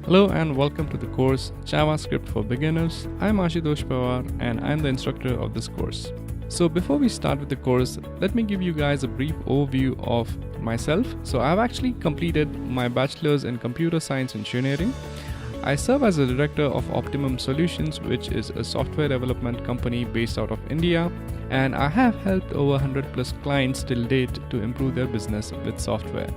Hello and welcome to the course JavaScript for Beginners. I'm Ashutosh Pawar and I'm the instructor of this course. So before we start with the course, let me give you guys a brief overview of myself. So I've actually completed my bachelor's in computer science engineering. I serve as a director of Optimum Solutions, which is a software development company based out of India, and I have helped over 100 plus clients till date to improve their business with software.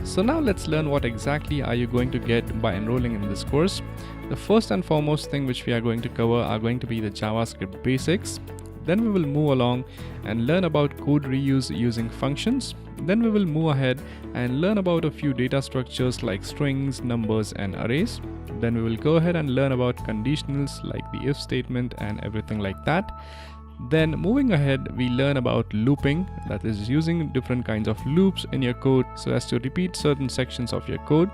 So now let's learn what exactly are you going to get by enrolling in this course. The first and foremost thing which we are going to cover are going to be the JavaScript basics. Then we will move along and learn about code reuse using functions. Then we will move ahead and learn about a few data structures like strings, numbers and arrays. Then we will go ahead and learn about conditionals like the if statement and everything like that. Then moving ahead, we learn about looping, that is using different kinds of loops in your code so as to repeat certain sections of your code.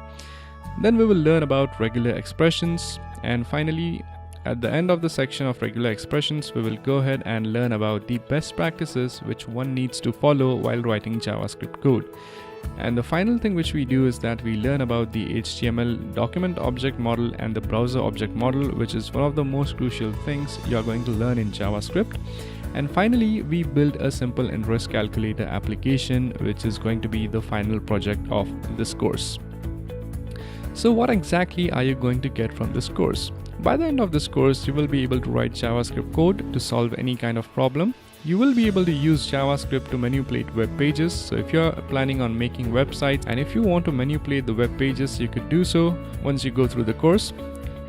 Then we will learn about regular expressions, and finally at the end of the section of regular expressions, we will go ahead and learn about the best practices which one needs to follow while writing JavaScript code. And the final thing which we do is that we learn about the HTML document object model and the browser object model, which is one of the most crucial things you are going to learn in JavaScript. And finally, we build a simple interest calculator application, which is going to be the final project of this course. So what exactly are you going to get from this course? By the end of this course, you will be able to write JavaScript code to solve any kind of problem. You will be able to use JavaScript to manipulate web pages. So if you're planning on making websites and if you want to manipulate the web pages, you could do so once you go through the course.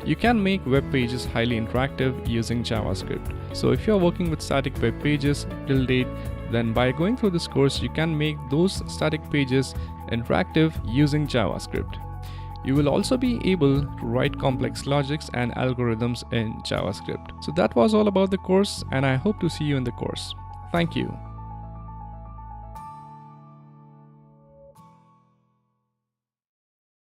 You can make web pages highly interactive using JavaScript. So if you're working with static web pages till date, then by going through this course, you can make those static pages interactive using JavaScript. You will also be able to write complex logics and algorithms in JavaScript. So that was all about the course, and I hope to see you in the course. Thank you.